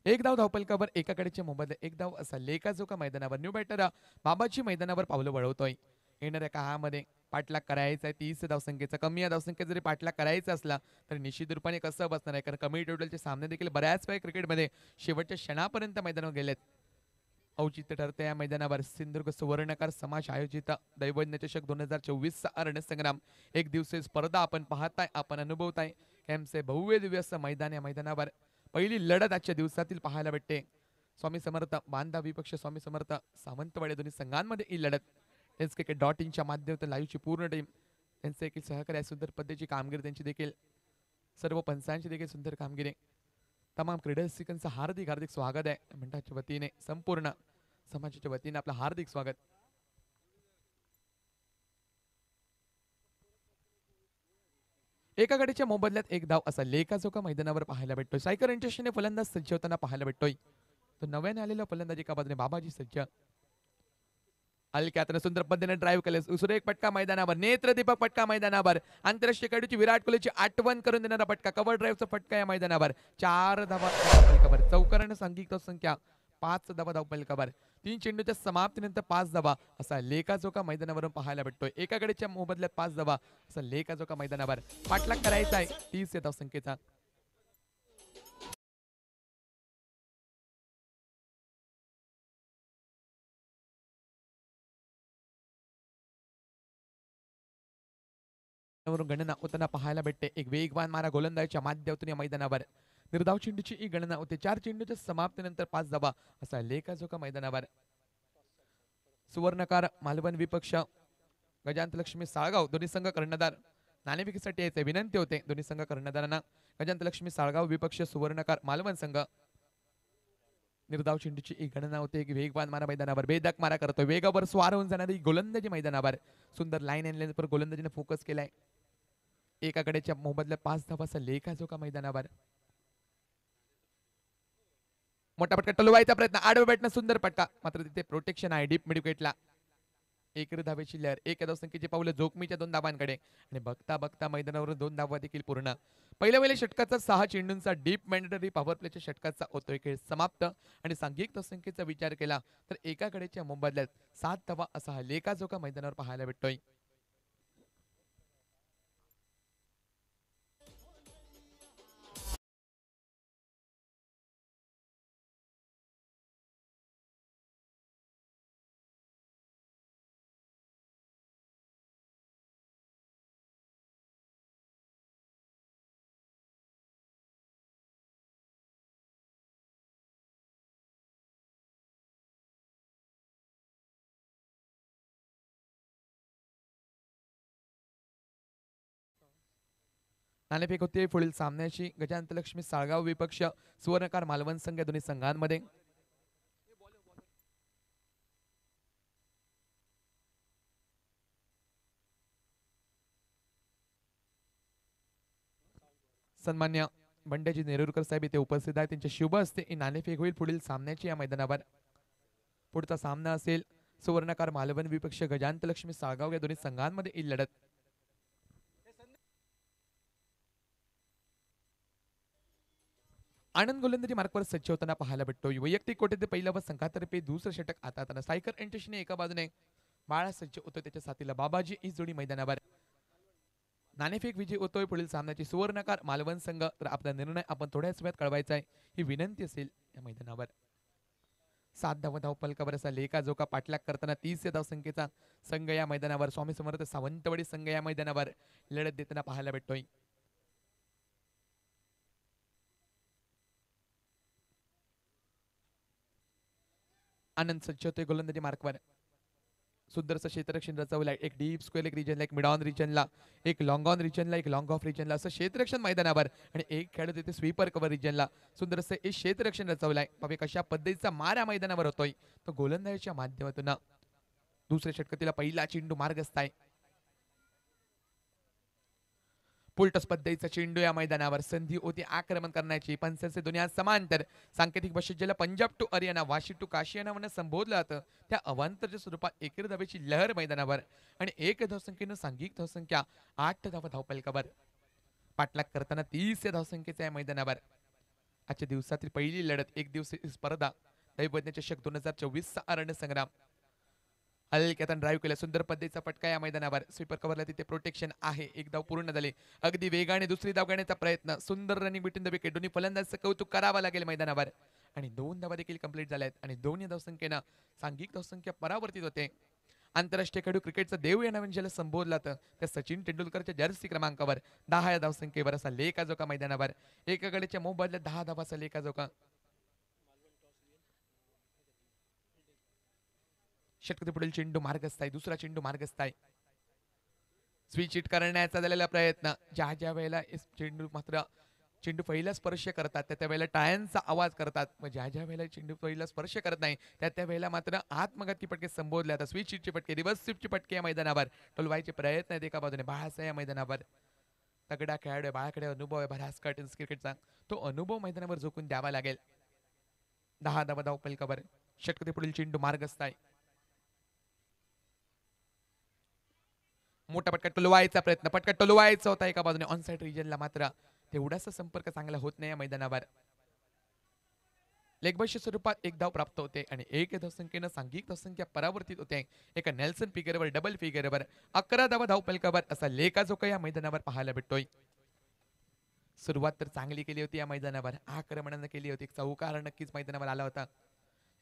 एक धाव धावपलकावर एकाकडेच्या मोबदल्यात एक धाव असा लेखाजोखा मैदानावर न्यू बॅटर बाबाजी मैदानावर पावलं वळवतोय. येणाऱ्या काळामध्ये पाठलाग करायचा आहे 30 धावसंख्येचा. कमी या धावसंख्येत जरी पाठलाग करायचा असला तर निश्चित रूपाने कसं बसणार आहे, कारण कमी टोटलचे सामने देखील बऱ्याच वेळा क्रिकेटमध्ये शेवटच्या क्षणापर्यंत मैदानावर गेलेत. औचित्य ठरते या मैदानावर सिंधुदुर्ग सुवर्णकार समाज आयोजित दैवज्ञ चषक 2024 रणसंग्राम एक दिवसीय स्पर्धा आपण पाहताय, आपण अनुभवताय. कॅम्पचे भव्य दिव्य असं मैदान या मैदानावर पहिली लढत आजच्या दिवसातील पाहायला भेटते. स्वामी समर्थ बांधा विपक्ष स्वामी समर्थ सावंतवाडी दोन्ही संघांमध्ये ही लढत SKK.in माध्यमातून लाईव्हची पूर्ण टीम त्यांचे देखील सहकार्य आहे. सुंदर पद्धतीची कामगिरी त्यांची देखील, सर्व पंचांची देखील सुंदर कामगिरी. तमाम क्रीडा रसिकांचं हार्दिक हार्दिक स्वागत आहे मंडळाच्या वतीने, संपूर्ण समाजाच्या वतीने आपलं हार्दिक स्वागत. एका गडीच्या मोबदल्यात एक धाव असा लेखाजोखा मैदानावर पाहायला भेटतोय. सायकर इंटरेस्टने फलंदाज सज्ज होताना पाहायला भेटतोय. तो नव्याने आलेला फलंदाज एका बाजूने बाबाजी सज्ज. हलक्यातनं सुंदर पद्धतीने ड्राईव्ह केले. सुरेख पटका मैदानावर, नेत्रदीपक पटका मैदानावर, आंतरराष्ट्रीय खेळाडूची विराट कोहलीची आठवण करून देणारा पटका, कव्हर ड्राईव्हचा फटका या मैदानावर. 4 धावा धावपलकावर, चौकारानं सांघिक संख्या 5 धावा धावपलकावर. 3 चेंडूच्या समाप्तीनंतर 5 धावा असा लेखाजोखा मैदानावरून पाहायला भेटतोय. एकाकडेच्या मोबदल्यात 5 धावा असा लेखाजोखा मैदानावर पाठलाग करायचा आहे 30 या धावसंख्येचा. गणना होताना पाहायला भेटते. एक वेगवान मारा गोलंदाजीच्या माध्यमातून या मैदानावर निर्धाव चेंडूची ही गणना होते. 4 चेंडूच्या समाप्तीनंतर 5 धावा असा लेखाजोखा मैदानावर. सुवर्णकार मालवण विपक्ष गजांत लक्ष्मी साळगाव दोन्ही संघ कर्णधार नाणेफेकीसाठी यायचे विनंती होते. दोन्ही संघ कर्णधारांना गजांत लक्ष्मी साळगाव विपक्ष सुवर्णकार मालवण संघ. निर्धाव चेंडूची ही गणना होते. एक वेगवान मारा मैदानावर बेधक मारा करतोय. वेगावर स्वार होऊन जाणारी गोलंदाजी मैदानावर. सुंदर लाईन अँड लेन्थवर गोलंदाजीने फोकस केलाय. एकाकडेच्या मोबदल्यात 5 धावाचा लेखाजोखा मैदानावर. मोठा पटका टोलवायचा प्रयत्न, आडवे बॅटनं सुंदर पटका, मात्र तिथे प्रोटेक्शन आहे डीप मिडविकेटला. एक धावेची लहर, एक धावसंख्येची पावलं जोखमीच्या 2 धावांकडे आणि बघता बघता मैदानावर 2 धावा देखील पूर्ण. पहिल्या षटकाचा 6 चेंडूंचा डीप मॅन्डेटरी पॉवर प्लेच्या षटकाचा होतोय खेळ समाप्त आणि सांघिक धावसंख्येचा विचार केला तर एकाकडेच्या मोबदल्यात 7 धावा असा हा लेखाजोखा मैदानावर पाहायला भेटतोय. नाणेफेक होते पुढील सामन्याची. गजांत लक्ष्मी साळगाव विपक्ष सुवर्णकार मालवण संघ दोन्ही संघांमध्ये. सन्मान्य बंड्याजी नेरुरकर साहेब इथे उपस्थित आहेत. त्यांच्या शुभ हस्ते ही नाणेफेक होईल पुढील सामन्याची या मैदानावर. पुढचा सामना असेल सुवर्णकार मालवण विपक्ष गजांत लक्ष्मी साळगाव या दोन्ही संघांमध्ये ही लढत. आनंद गोलंदाजी मार्कवर सज्ज होताना पाहायला भेटतो. वैयक्तिक कोट्यात पहिला व संघातर्फे दुसरं षटक आता सायकर एंटरशने एका बाजूने बाळा सज्ज होतो, त्याच्या साथीला बाबाजी ही जोडी मैदानावर. नाणेफेक विजय होतोय पुढील सामन्याची. सुवर्णकार मालवण संघ. तर आपला निर्णय आपण थोड्याच वेळात कळवायचा आहे ही विनंती असेल या मैदानावर. 7 धावा धावपलकावर असा लेखाजोखा पाठलाग करताना 30 धावसंख्येचा संघ या मैदानावर. स्वामी समर्थ सावंतवाडी संघ या मैदानावर लढत देताना पाहायला भेटतोय. आनंद सज्ज होतोय गोलंदाजी मार्कवर. सुंदरचं क्षेत्ररक्षण रचवलंय. एक डीप स्क्वेअर एक रिजनला, एक मिड ऑन रिजनला, एक लॉंग ऑन रिजनला, एक लॉंग ऑफ रिजनला असं क्षेत्ररक्षण मैदानावर आणि एक खेळाडू तिथे स्वीपर कव्हर रिजनला. सुंदर असं एक क्षेत्ररक्षण रचवलंय. पावे कशा पद्धतीचा मारा मैदानावर होतोय तो गोलंदाजीच्या माध्यमातून. दुसऱ्या षटकातील पहिला चेंडू मार्गस्थ आहे. पुलटस पद्धतीचा चेंडू या मैदानावर. संधी होती आक्रमण करण्याची. पंचांचे दुनिया समांतर सांकेतिक भाषेत ज्याला पंजाब टू हरियाणा, वाशी टू काशी या नावाने संबोधलं जातं त्या अवांतरच्या स्वरूपात एकेरी धावेची लहर मैदानावर आणि एक धावसंख्येनं सांघिक धावसंख्या 8 धावा धावपलकावर. पाठलाग करताना 30 या धावसंख्येचा या मैदानावर. आजच्या दिवसातील पहिली लढत एक दिवसीय स्पर्धा दैवज्ञ चषक 2024 चा अरण्य संग्राम. हलक्यातून ड्राईव्ह केला, सुंदर पद्धतीचा फटका या मैदानावर. स्वीपर कव्हरला तिथे प्रोटेक्शन आहे. एक धाव पूर्ण झाले. अगदी वेगाने दुसरी धाव घेण्याचा प्रयत्न. सुंदर रनिंग बिटवीन द विकेट. दोन्ही फलंदाजांचं कौतुक करावं लागेल मैदानावर. आणि 2 धावा देखील कंप्लीट झाल्या आहेत आणि दोन्ही धावसंख्येनं सांघिक धावसंख्या परावर्तित होते. आंतरराष्ट्रीय खेळाडू क्रिकेटचा देव या नवीन ज्याला संबोधला तर त्या सचिन तेंडुलकरच्या जर्सी क्रमांकावर 10 या धावसंख्येवर असा लेखाजोखा मैदानावर. एकाकडेच्या मोबदल्यात 10 धावाचा लेखाजोखा. षटपती पुढील चेंडू मार्गस्थ आहे. दुसरा चेंडू मार्गस्थ आहे. स्विच हिट करण्याचा झालेला प्रयत्न. ज्या वेळेला चेंडू मात्र चेंडू पहिला स्पर्श करतात त्या वेळेला टाळ्यांचा आवाज करतात. मग ज्या वेळेला चेंडू पहिला स्पर्श करत नाही त्या वेळेला मात्र आत्मघातकी फटके संबोधले. आता स्विच हिटचे फटके, रिव्हर्स स्विपचे फटके या मैदानावर टोलवायचे प्रयत्न आहेत एका बाजूने. बाळासाहेब या मैदानावर तगडा खेळाडू आहे. बाळाकडे अनुभव आहे बराच कर्टन्स क्रिकेटचा. तो अनुभव मैदानावर झोकून द्यावा लागेल. 10 धावा धाव फलकावर. षटपती पुढील चेंडू मार्गस्थ आहे. मोठा पटका टोलवायचा प्रयत्न. पटका टोलवायचा होता एका बाजूने. ऑनसाइड रिजनला मात्र तेवढासा संपर्क चांगला होत नाही या मैदानावर. लेगबाईच्या स्वरूपात एक धाव प्राप्त होते आणि एक धावसंख्येनं सांघिक धावसंख्या परावर्तित होते. एका नेल्सन फिगरवर, डबल फिगरवर 11 धावा धाव फलकावर असा लेखाजोखा या मैदानावर पाहायला भेटतोय. सुरुवात तर चांगली केली होती या मैदानावर. आक्रमणानं केली होती. चौकार नक्कीच मैदानावर आला होता.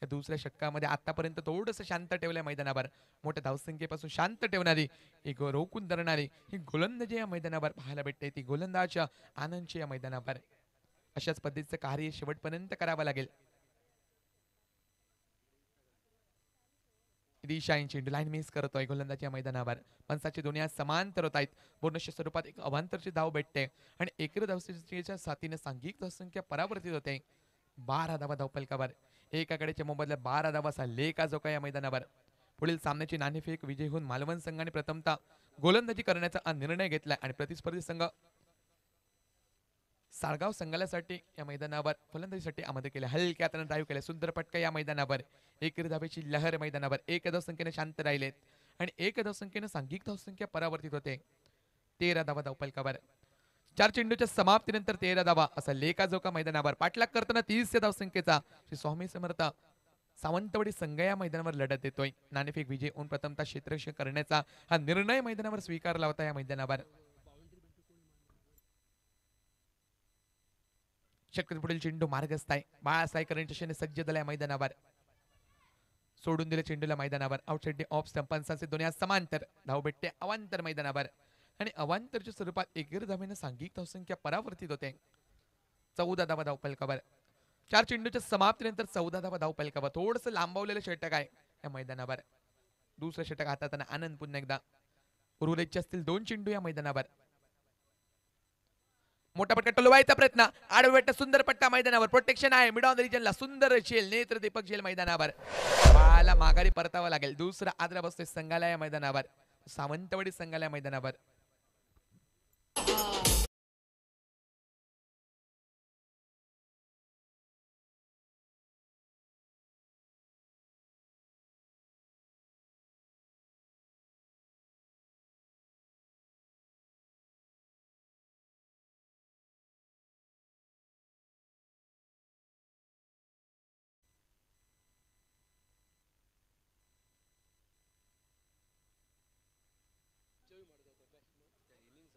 या दुसऱ्या षटकामध्ये आतापर्यंत थोडंसं शांत ठेवलंय मैदानावर. मोठ्या धावसंख्येपासून शांत ठेवणारी, एक रोखून धरणारी ही गोलंदाजी या मैदानावर पाहायला भेटते. ती गोलंदाज आनंदची या मैदानावर. अशाच पद्धतीचं कार्य शेवटपर्यंत करावं लागेल. दिशा चेंडू लाईन मिस करतोय गोलंदाजी या मैदानावर. पंचाचे दोन्ही आज समांतर होत आहेत. बोनसच्या स्वरूपात एक अवांतरची धाव भेटते आणि एकर धावसंख्येच्या साथीने सांघिक धावसंख्या परावर्तित होते. 12 धावा धाव फलकावर. एकाकडेच्या मोबदल्यात 12 धावाचा लेखाजोखा या मैदानावर. पुढील सामन्याची नाणेफेक विजय होऊन मालवण संघाने प्रथमतः गोलंदाजी करण्याचा निर्णय घेतलाय आणि प्रतिस्पर्धी संघ साळगाव संघासाठी या मैदानावर फलंदाजीसाठी आमंत्रित केले. हलक्या हाताने ड्राईव्ह केले. सुंदर पटका या मैदानावर. एक धावेची लहर मैदानावर. एक धावसंख्येने शांत राहिलेत आणि एक धावसंख्येने सांघिक धावसंख्या परावर्तित होते. 13 धावा धाव फलकावर. 4 चेंडूच्या समाप्तीनंतर 13 धावा असा लेखाजोखा मैदानावर. पाठलाग करताना 30 धावसंख्येचा श्री स्वामी समर्थ सावंतवाडी संघ या मैदानावर लढत देतोय. नाणेफेक विजय होऊन प्रथमतः क्षेत्ररक्षण करण्याचा हा निर्णय मैदानावर स्वीकारला होता या मैदानावर. षटपती पुढील चेंडू मार्गस्थ आहे. बाळासाहेब करंटशेने सज्ज झाला मैदानावर. सोडून दिले चेंडूला मैदानावर. आउटसाइड ऑफ स्टंपांचे दोन्ही आज समांतर. धाव भेटते अवांतर मैदानावर आणि अवांतरच्या स्वरूपात एकेर धावेनं सांघिक धावसंख्या परावर्तित होते. 14 धावा धाव फलकावर. 4 चेंडूच्या समाप्तीनंतर 14 धावा धाव फलकावर. थोडंसं लांबवलेलं षटक आहे या मैदानावर. दुसरं षटक हाताळताना आनंद पुन्हा एकदा. उर्वरितचे असतील 2 चेंडू या मैदानावर. मोठा पट्टा टोलवायचा प्रयत्न. आडवेट सुंदर पट्टा मैदानावर. प्रोटेक्शन आहे मिड ऑन द रिजनला. सुंदर शेल नेत्र दीपक शेल मैदानावर. बाला माघारी परतावं लागेल. दुसरा आदरा बसतोय संघाला या मैदानावर. सावंतवाडी संघाला या मैदानावर.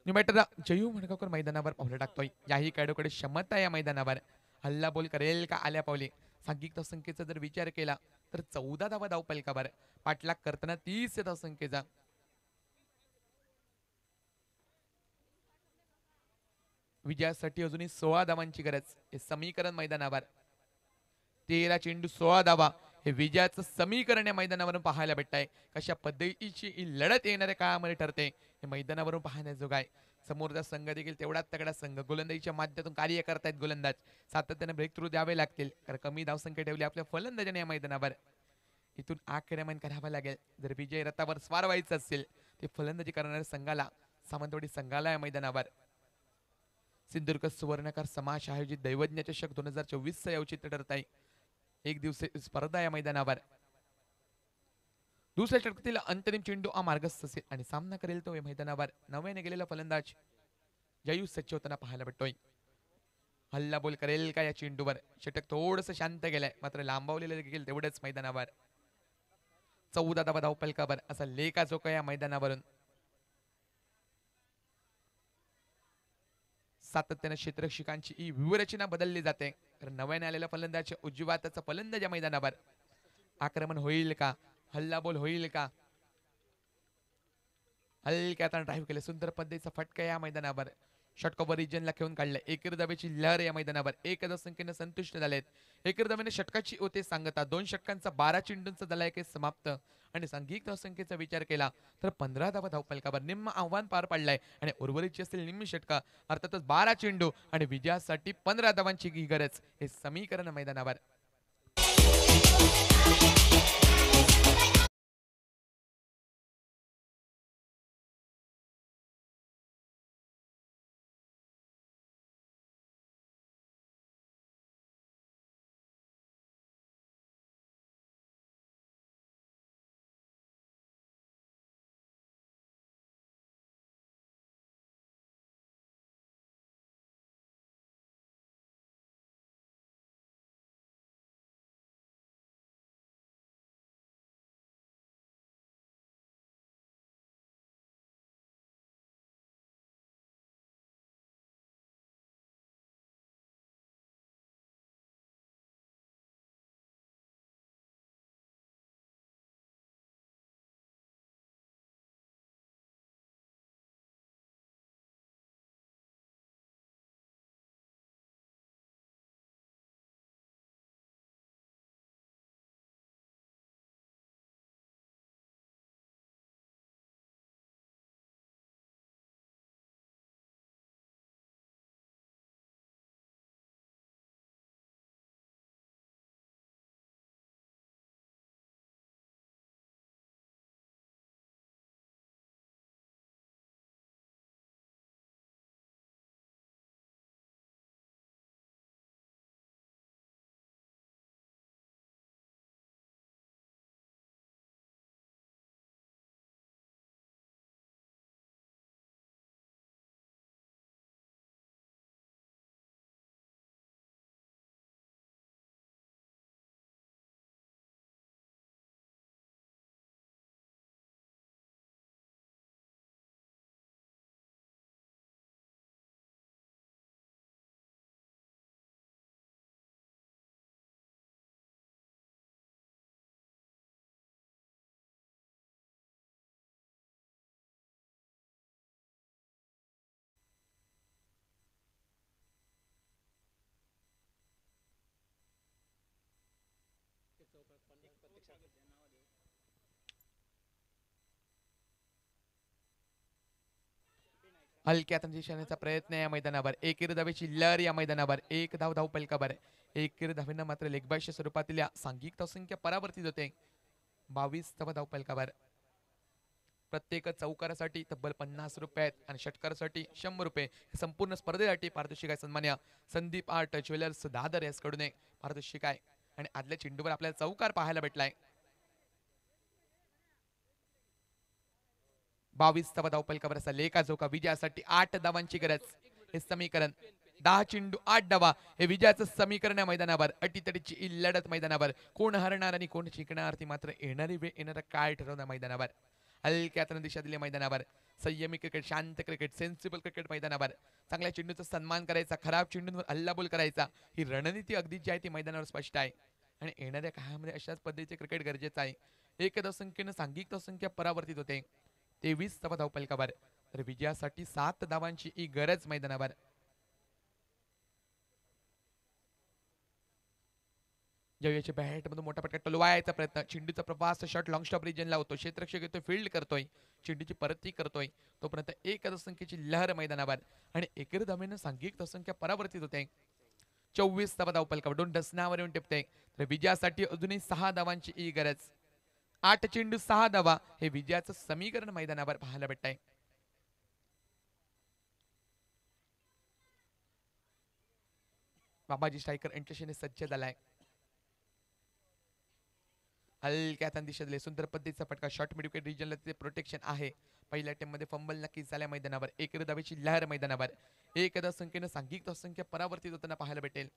न्यूमॅटर जयू मडगावकर मैदानावर पावलं टाकतोय. याही खेळाडूकडे क्षमता या मैदानावर. हल्ला बोल करेल का आल्या पावले. सांघिक धावसंख्येचा जर विचार केला तर 14 धावा धाव फलकावर. पाठलाग करताना 30 धावसंख्येचा. विजयासाठी अजूनही 16 धावांची गरज. हे समीकरण मैदानावर. 13 चेंडू 16 धावा हे विजयाचं समीकरण या मैदानावरून पाहायला भेटत आहे. कशा पद्धतीची ही लढत येणाऱ्या काळामध्ये ठरते हे मैदानावरून पाहण्याजोग आहे. समोरचा संघ देखील तेवढाच तगडा संघ. गोलंदाजीच्या माध्यमातून कार्य करतायत गोलंदाज. सातत्याने ब्रेक थ्रू द्यावे लागतील कारण कमी धावसंख्या ठेवली आपल्या फलंदाजाने या मैदानावर. इथून आक्रमण करावं लागेल जर विजय रथावर स्वार व्हायचं असेल ते फलंदाजी करणाऱ्या संघाला, सावंतवाडी संघाला या मैदानावर. सिंधुदुर्ग सुवर्णकार समाज आयोजित दैवज्ञ चषक 2024 चे औचित्य ठरत आहे. एक दिवसीय स्पर्धा या मैदानावर. दुसऱ्या षटकातील अंतिम चेंडू मार्गस्थ असेल आणि सामना करेल तो या मैदानावर नव्याने गेलेला फलंदाज जयू सज्ज होताना पाहायला भेटतोय. हल्ला बोल करेल का या चेंडूवर. षटक थोडस शांत गेलंय मात्र लांबवलेलं देखील तेवढंच मैदानावर. 14 धावा धावपलकावर असा लेखा जोका या मैदानावरून. सातत्याने क्षेत्ररक्षकांची ही व्यूहरचना बदलली जाते. कारण नव्याने आलेला फलंदाज उजव्या हाताचा फलंदाज या मैदानावर. आक्रमण होईल का, हल्लाबोल होईल का. हलक्यात ड्राईव्ह केले, सुंदर पद्धतीचा फटका या मैदानावर. षटकोवर रिजनला खेळून काढले. एकेरी धावेची लहर या मैदानावर. 1 संख्येने संतुष्ट झालेत. एकेरी धावेने षटकाची होते सांगता. 2 षटकांचा 12 चेंडूंचा झाला एक समाप्त. आणि सांघिक धावसंख्येचा विचार केला तर 15 धावा धावपलकावर निम्म आव्हान पार पडलाय. आणि उर्वरितची असतील निम्मी षटका अर्थातच 12 चेंडू आणि विजयासाठी 15 धावांची ही गरज. हे समीकरण मैदानावर. हलक्यात दिशेनेचा प्रयत्न या मैदानावर. एकेरी धावेची लहर या मैदानावर. 1 धाव धावपलकावर. एकेरी धावेनं मात्र लेगबायच्या स्वरूपातील या सांघिक धावसंख्या परावर्तित होते. 22 धावा धावपलकावर. प्रत्येक चौकारासाठी तब्बल 50 रुपये आहेत आणि षटकारासाठी 100 रुपये. संपूर्ण स्पर्धेसाठी पारितोषिक आहे. सन्मान्य संदीप आर्ट ज्वेलर्स दादर यासकडून पारितोषिक आहे. आणि आदल्या चेंडूवर आपल्याला चौकार पाहायला भेटलाय. 22 धावा धावपलकावर असा लेखा जोखा. विजयासाठी 8 धावांची गरज. हे समीकरण 10 चेंडू 8 धावा हे विजयाचं समीकरण आहे मैदानावर. अटीतटीची ही लढत मैदानावर. कोण हरणार आणि कोण जिंकणार ती मात्र येणारी वेळ येणारा काय ठरवणार मैदानावर. हलक्यात दिशा दिली मैदानावर. संयमी क्रिकेट, शांत क्रिकेट, सेन्सिबल क्रिकेट मैदानावर. चांगल्या चेंडूचा सन्मान करायचा, खराब चेंडूंवर हल्लाबोल करायचा. ही रणनीती अगदी जी आहे ती मैदानावर स्पष्ट आहे. आणि येणाऱ्या काळामध्ये अशाच पद्धतीचे क्रिकेट गरजेचं आहे. 1 धावसंख्येनं सांघिक धावसंख्या परावर्तित होते. 23 धावा धावपलकावर. तर विजयासाठी 7 धावांची ही गरज मैदानावर. जयच्या बॅट मधून मोठा फटका टोलवायचा प्रयत्न. चेंडूचा प्रवास शॉट लॉंग स्टॉप रिजनला होतो. क्षेत्ररक्षक येतोय, फील्ड करतोय, चेंडूची परती करतोय. तोपर्यंत 1 धावसंख्येची लहर मैदानावर. आणि एकेरी धावेनं सांघिक धावसंख्या परावर्तित होते. 24 धावा धावपलकावर. 2 डसनावर येऊन टिपते. तर विजयासाठी अजूनही 6 धावांची ही गरज. 8 चेंडू 6 धावा हे विजयाचं समीकरण मैदानावर पाहायला भेटतंय. बाबाजी स्ट्रायकर यांच्याशी सज्ज झालाय. हलक्या हाताने दिशा दिली. सुंदर पद्धतीचा फटका. शॉर्ट मिड विकेट रिजनला तिथे प्रोटेक्शन आहे. पहिल्या टेम मध्ये फंबल नक्कीच झाल्या मैदानावर. एक धावेची लहर मैदानावर. एक संख्येनं सांघिक धावसंख्या परावर्तित होताना पाहायला भेटेल.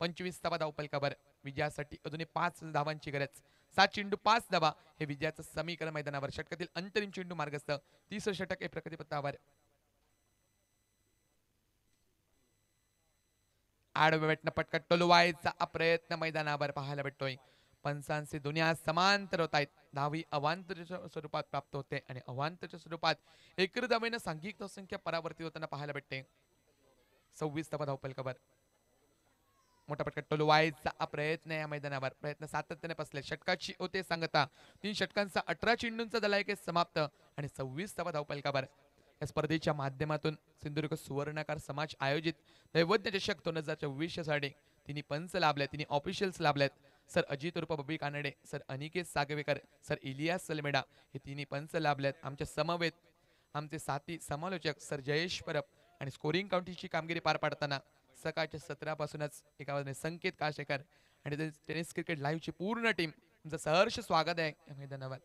25 धावा धावफलकावर. विजयासाठी अजूनही 5 धावांची गरज. 7 चेंडू 5 धावा हे विजयाचं समीकरण मैदानावर. षटकातील अंतरिम चेंडू मार्गस्थ. 30 षटक हे प्रगतीपथावर. आडव्या बॅटनं पटका टोलवायचा प्रयत्न मैदानावर पाहायला भेटतोय. पंचांचे दुनिया समांतर होत आहेत. धावी अवांतरच्या स्वरूपात प्राप्त होते आणि अवांतरच्या स्वरूपात एकरी धावेनं सांघिक धावसंख्या परावर्तित होताना पाहायला भेटते. 26 धावा धावफलकावर. मोठा पटका टोलवायचा प्रयत्न या मैदानावर. प्रयत्न सातत्याने पसले. षटकाची होते सांगता. 3 षटकांचा 18 चेंडूंचा दलायके समाप्त आणि 26 धावा धावफलकावर. या स्पर्धेच्या माध्यमातून सिंधुदुर्ग सुवर्णकार समाज आयोजित दैवज्ञ चषक 2024 साठी तिन्ही पंच लाभले. तिन्ही ऑफिशियल्स लाभलेत. सर अजित उर्फ बबी कानडे, सर अनिकेत सागवेकर, सर इलियास सलमेडा हे तिन्ही पंच लाभलेत. आमच्या समवेत आमचे साथी समालोचक सर जयेश परब आणि स्कोरिंग काउंटीची कामगिरी पार पाडताना सकाळच्या 17 पासूनच एका बाजूने संकेत काशेकर आणि टेनिस क्रिकेट लाईव्हची पूर्ण टीम तुमचं सहर्ष स्वागत आहे या मैदानावर.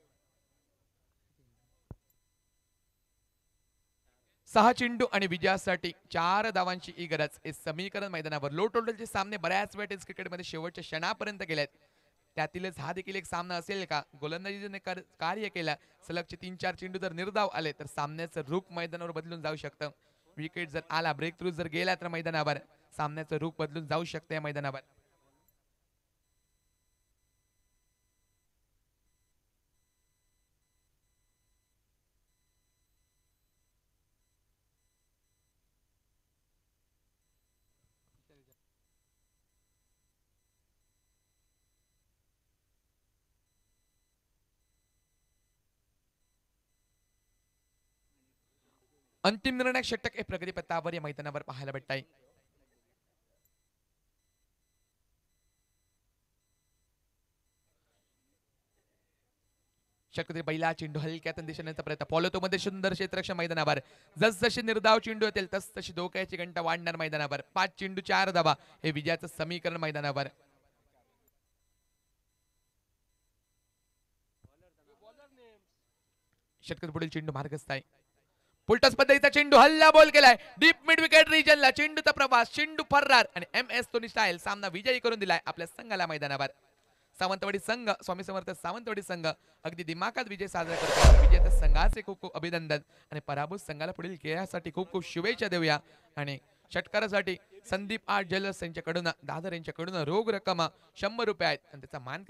6 चेंडू आणि विजयासाठी 4 धावांची ही गरज. हे समीकरण मैदानावर. लो टोटलचे सामने बऱ्याच वेळ टेस्ट क्रिकेटमध्ये शेवटच्या क्षणापर्यंत गेलेत. त्यातीलच हा देखील एक सामना असेल का? गोलंदाजीने कार्य केलं. सलगचे 3-4 चेंडू जर निर्धाव आले तर सामन्याचं रूप मैदानावर बदलून जाऊ शकतं. विकेट जर आला, ब्रेक थ्रू जर गेला तर मैदानावर सामन्याचं रूप बदलून जाऊ शकतं या मैदानावर. अंतिम निर्णायक षटक हे प्रगतीपथावर या मैदानावर पाहायला भेटत आहे. षटकातील पहिला चेंडू हलक्या दिशेनेचा प्रयत्न. फॉलो मध्ये सुंदर क्षेत्ररक्षण मैदानावर. जसजसे निर्धाव चेंडू येतील तस तशी धोक्याची घंटा वाढणार मैदानावर. 5 चेंडू 4 धावा हे विजयाचं समीकरण मैदानावर. षटकातील पुढील चेंडू मार्गस्थ आहे. पुलटस पद्धतीचा चेंडू हल्ला बॉल केलाय. डीप मिड विकेट रिजनला चेंडूचा प्रवास. चेंडू फर्रार आणि MS धोनी स्टाईल सामना विजयी करून दिलाय आपल्या संघाला मैदानावर. सावंतवाडी संघ, स्वामी समर्थ सावंतवाडी संघ अगदी दिमाखात विजय साजरा करतो. विजेत्या संघाचे खूप खूप अभिनंदन आणि पराभूत संघाला पुढील खेळासाठी खूप खूप शुभेच्छा देऊया. आणि षटकारासाठी संदीप आर ज्वेलर्स यांच्याकडून, दादर यांच्याकडून रोख रक्कम 100 रुपये आहेत आणि त्याचा मान